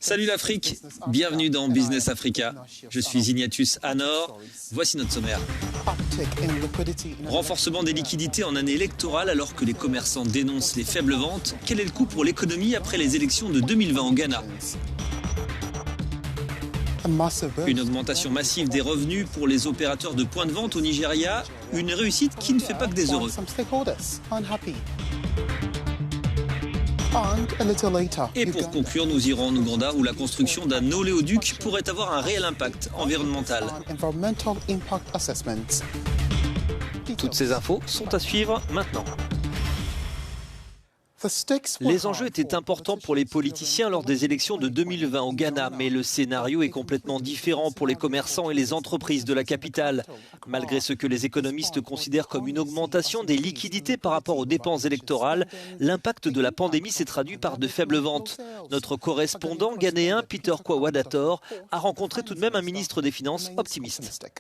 Salut l'Afrique, bienvenue dans Business Africa. Je suis Ignatius Anor, voici notre sommaire. Renforcement des liquidités en année électorale alors que les commerçants dénoncent les faibles ventes. Quel est le coût pour l'économie après les élections de 2020 au Ghana? Une augmentation massive des revenus pour les opérateurs de points de vente au Nigeria, une réussite qui ne fait pas que des heureux. Et pour conclure, nous irons en Ouganda où la construction d'un oléoduc pourrait avoir un réel impact environnemental. Toutes ces infos sont à suivre maintenant. Les enjeux étaient importants pour les politiciens lors des élections de 2020 au Ghana, mais le scénario est complètement différent pour les commerçants et les entreprises de la capitale. Malgré ce que les économistes considèrent comme une augmentation des liquidités par rapport aux dépenses électorales, l'impact de la pandémie s'est traduit par de faibles ventes. Notre correspondant ghanéen Peter Kwawadator a rencontré tout de même un ministre des Finances optimiste.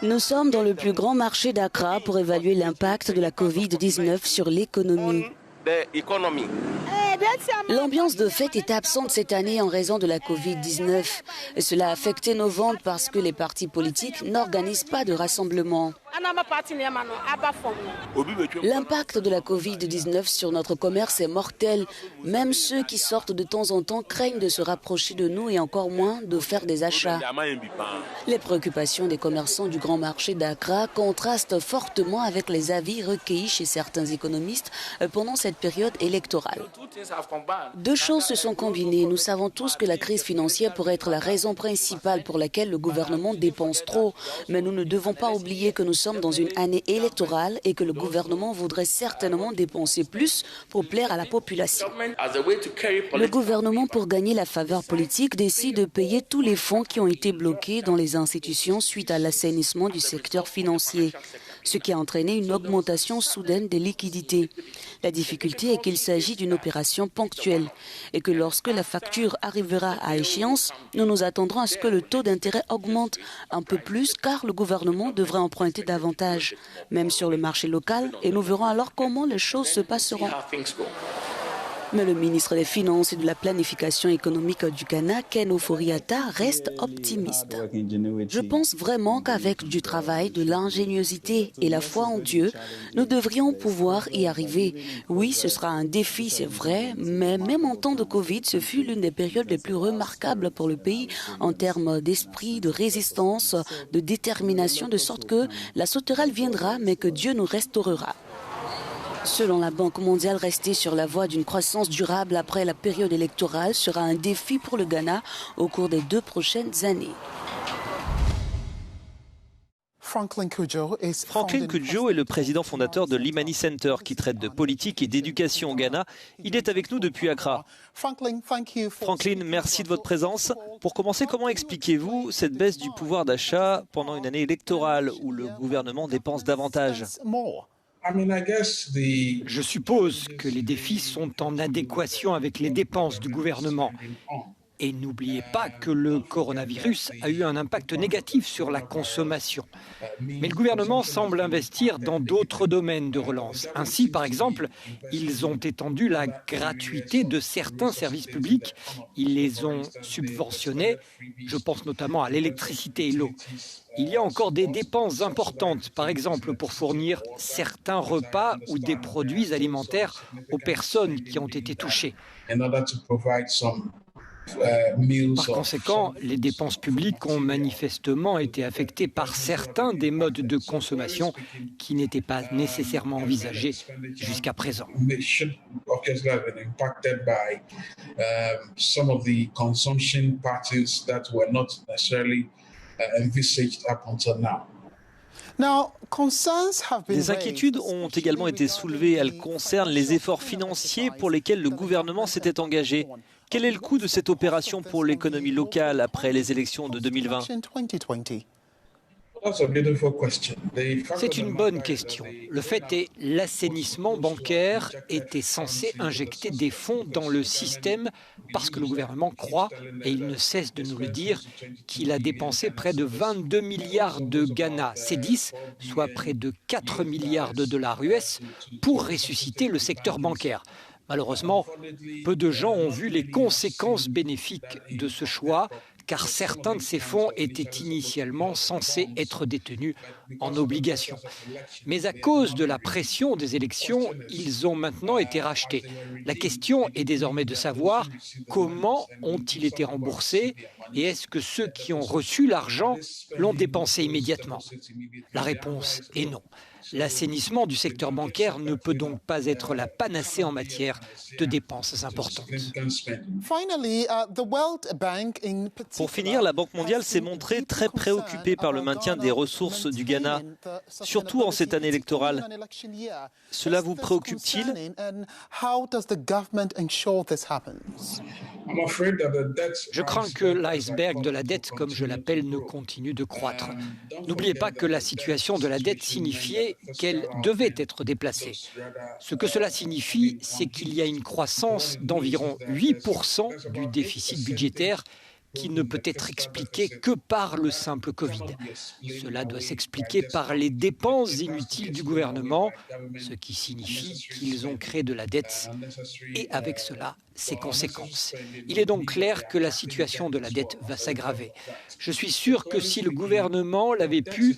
Nous sommes dans le plus grand marché d'Accra pour évaluer l'impact de la Covid-19 sur l'économie. L'ambiance de fête est absente cette année en raison de la Covid-19. Et cela a affecté nos ventes parce que les partis politiques n'organisent pas de rassemblements. L'impact de la Covid-19 sur notre commerce est mortel. Même ceux qui sortent de temps en temps craignent de se rapprocher de nous et encore moins de faire des achats. Les préoccupations des commerçants du grand marché d'Accra contrastent fortement avec les avis recueillis chez certains économistes pendant cette période électorale. Deux choses se sont combinées. Nous savons tous que la crise financière pourrait être la raison principale pour laquelle le gouvernement dépense trop. Mais nous ne devons pas oublier que nous sommes dans une année électorale et que le gouvernement voudrait certainement dépenser plus pour plaire à la population. Le gouvernement, pour gagner la faveur politique, décide de payer tous les fonds qui ont été bloqués dans les institutions suite à l'assainissement du secteur financier, ce qui a entraîné une augmentation soudaine des liquidités. La difficulté est qu'il s'agit d'une opération ponctuelle et que lorsque la facture arrivera à échéance, nous nous attendrons à ce que le taux d'intérêt augmente un peu plus car le gouvernement devrait emprunter davantage, même sur le marché local, et nous verrons alors comment les choses se passeront. Mais le ministre des Finances et de la Planification économique du Ghana, Ken Ofori-Atta, reste optimiste. Je pense vraiment qu'avec du travail, de l'ingéniosité et la foi en Dieu, nous devrions pouvoir y arriver. Oui, ce sera un défi, c'est vrai, mais même en temps de Covid, ce fut l'une des périodes les plus remarquables pour le pays en termes d'esprit, de résistance, de détermination, de sorte que la sauterelle viendra, mais que Dieu nous restaurera. Selon la Banque mondiale, rester sur la voie d'une croissance durable après la période électorale sera un défi pour le Ghana au cours des 2 prochaines années. Franklin Cudjoe est le président fondateur de l'Imani Center qui traite de politique et d'éducation au Ghana. Il est avec nous depuis Accra. Franklin, merci de votre présence. Pour commencer, comment expliquez-vous cette baisse du pouvoir d'achat pendant une année électorale où le gouvernement dépense davantage ? Je suppose que les défis sont en adéquation avec les dépenses du gouvernement. Et n'oubliez pas que le coronavirus a eu un impact négatif sur la consommation. Mais le gouvernement semble investir dans d'autres domaines de relance. Ainsi, par exemple, ils ont étendu la gratuité de certains services publics. Ils les ont subventionnés. Je pense notamment à l'électricité et l'eau. Il y a encore des dépenses importantes, par exemple pour fournir certains repas ou des produits alimentaires aux personnes qui ont été touchées. Par conséquent, les dépenses publiques ont manifestement été affectées par certains des modes de consommation qui n'étaient pas nécessairement envisagés jusqu'à présent. Des inquiétudes ont également été soulevées. Elles concernent les efforts financiers pour lesquels le gouvernement s'était engagé. Quel est le coût de cette opération pour l'économie locale après les élections de 2020 ? C'est une bonne question. Le fait est, l'assainissement bancaire était censé injecter des fonds dans le système parce que le gouvernement croit, et il ne cesse de nous le dire, qu'il a dépensé près de 22 milliards de Ghana cédis, soit près de 4 milliards de dollars US, pour ressusciter le secteur bancaire. Malheureusement, peu de gens ont vu les conséquences bénéfiques de ce choix, car certains de ces fonds étaient initialement censés être détenus en obligations. Mais à cause de la pression des élections, ils ont maintenant été rachetés. La question est désormais de savoir comment ont-ils été remboursés et est-ce que ceux qui ont reçu l'argent l'ont dépensé immédiatement? La réponse est non. L'assainissement du secteur bancaire ne peut donc pas être la panacée en matière de dépenses importantes. Pour finir, la Banque mondiale s'est montrée très préoccupée par le maintien des ressources du Ghana, surtout en cette année électorale. Cela vous préoccupe-t-il? Je crains que l'iceberg de la dette, comme je l'appelle, ne continue de croître. N'oubliez pas que la situation de la dette signifiait qu'elle devait être déplacée. Ce que cela signifie, c'est qu'il y a une croissance d'environ 8% du déficit budgétaire qui ne peut être expliqué que par le simple Covid. Cela doit s'expliquer par les dépenses inutiles du gouvernement, ce qui signifie qu'ils ont créé de la dette et avec cela, ses conséquences. Il est donc clair que la situation de la dette va s'aggraver. Je suis sûr que si le gouvernement l'avait pu,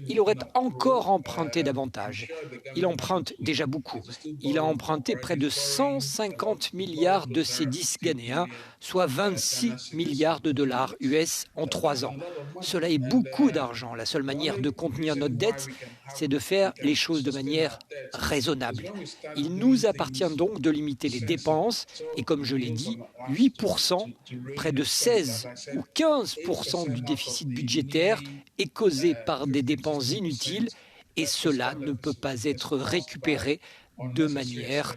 il aurait encore emprunté davantage. Il emprunte déjà beaucoup. Il a emprunté près de 150 milliards de cédis ghanéens, soit 26 milliards de dollars US en 3 ans. Cela est beaucoup d'argent. La seule manière de contenir notre dette, c'est de faire les choses de manière raisonnable. Il nous appartient donc de limiter les dépenses et comme je l'ai dit, 8%, près de 16 ou 15% du déficit budgétaire est causé par des dépenses inutiles et cela ne peut pas être récupéré de manière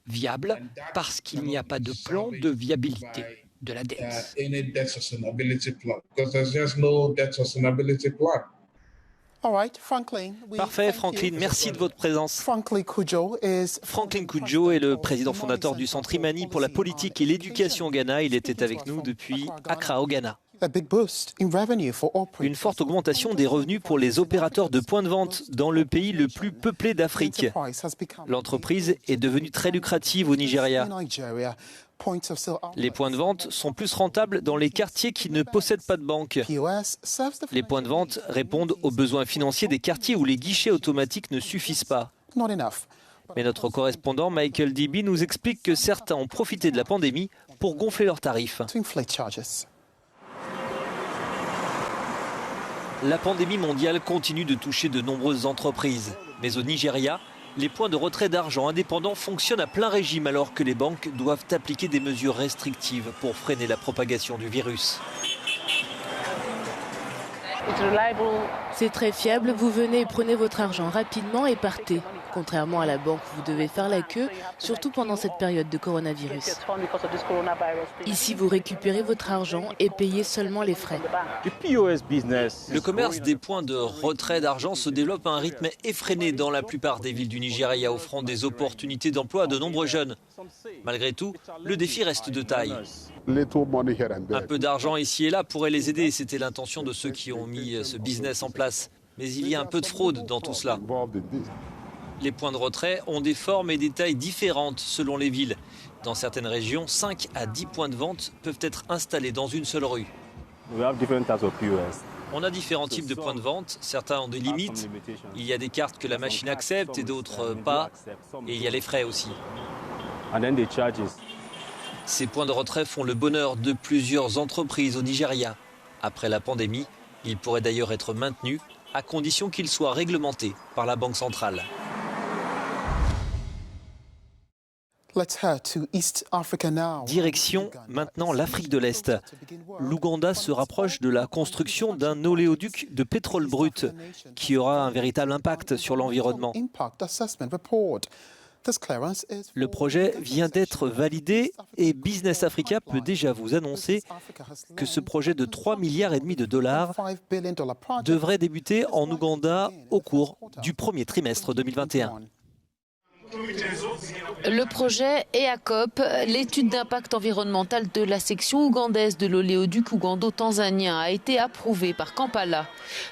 viable parce qu'il n'y a pas de plan de viabilité de la dette. Parfait, Franklin, merci de votre présence. Franklin Cudjoe est le président fondateur du Centre Imani pour la politique et l'éducation au Ghana. Il était avec nous depuis Accra, au Ghana. Une forte augmentation des revenus pour les opérateurs de points de vente dans le pays le plus peuplé d'Afrique. L'entreprise est devenue très lucrative au Nigeria. Les points de vente sont plus rentables dans les quartiers qui ne possèdent pas de banque. Les points de vente répondent aux besoins financiers des quartiers où les guichets automatiques ne suffisent pas. Mais notre correspondant Michael Dibi nous explique que certains ont profité de la pandémie pour gonfler leurs tarifs. La pandémie mondiale continue de toucher de nombreuses entreprises. Mais au Nigeria, les points de retrait d'argent indépendants fonctionnent à plein régime alors que les banques doivent appliquer des mesures restrictives pour freiner la propagation du virus. C'est très fiable, vous venez et prenez votre argent rapidement et partez. Contrairement à la banque, vous devez faire la queue, surtout pendant cette période de coronavirus. Ici, vous récupérez votre argent et payez seulement les frais. Le commerce des points de retrait d'argent se développe à un rythme effréné dans la plupart des villes du Nigeria, offrant des opportunités d'emploi à de nombreux jeunes. Malgré tout, le défi reste de taille. Un peu d'argent ici et là pourrait les aider, c'était l'intention de ceux qui ont mis ce business en place. Mais il y a un peu de fraude dans tout cela. Les points de retrait ont des formes et des tailles différentes selon les villes. Dans certaines régions, 5 à 10 points de vente peuvent être installés dans une seule rue. On a différents types de points de vente. Certains ont des limites. Il y a des cartes que la machine accepte et d'autres pas. Et il y a les frais aussi. Ces points de retrait font le bonheur de plusieurs entreprises au Nigeria. Après la pandémie, ils pourraient d'ailleurs être maintenus à condition qu'ils soient réglementés par la Banque centrale. Direction maintenant l'Afrique de l'Est. L'Ouganda se rapproche de la construction d'un oléoduc de pétrole brut qui aura un véritable impact sur l'environnement. Le projet vient d'être validé et Business Africa peut déjà vous annoncer que ce projet de 3,5 milliards de dollars devrait débuter en Ouganda au cours du premier trimestre 2021. Le projet EACOP, l'étude d'impact environnemental de la section ougandaise de l'oléoduc ougando-tanzanien, a été approuvée par Kampala.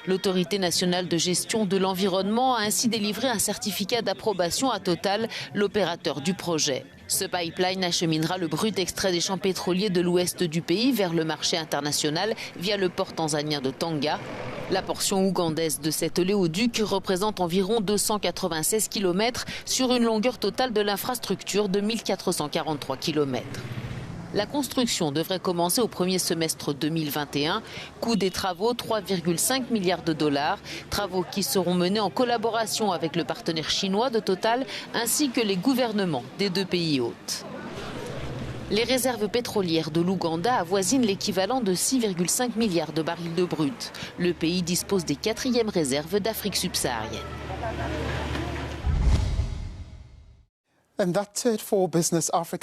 L'autorité nationale de gestion de l'environnement a ainsi délivré un certificat d'approbation à Total, l'opérateur du projet. Ce pipeline acheminera le brut extrait des champs pétroliers de l'ouest du pays vers le marché international via le port tanzanien de Tanga. La portion ougandaise de cet oléoduc représente environ 296 km sur une longueur totale de l'infrastructure de 1443 km. La construction devrait commencer au premier semestre 2021. Coût des travaux, 3,5 milliards de dollars. Travaux qui seront menés en collaboration avec le partenaire chinois de Total ainsi que les gouvernements des deux pays hôtes. Les réserves pétrolières de l'Ouganda avoisinent l'équivalent de 6,5 milliards de barils de brut. Le pays dispose des 4e réserves d'Afrique subsaharienne.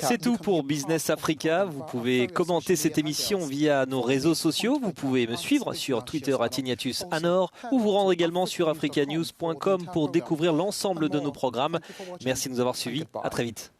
C'est tout pour Business Africa. Vous pouvez commenter cette émission via nos réseaux sociaux. Vous pouvez me suivre sur Twitter @IgnatiusAnor ou vous rendre également sur africanews.com pour découvrir l'ensemble de nos programmes. Merci de nous avoir suivis. À très vite.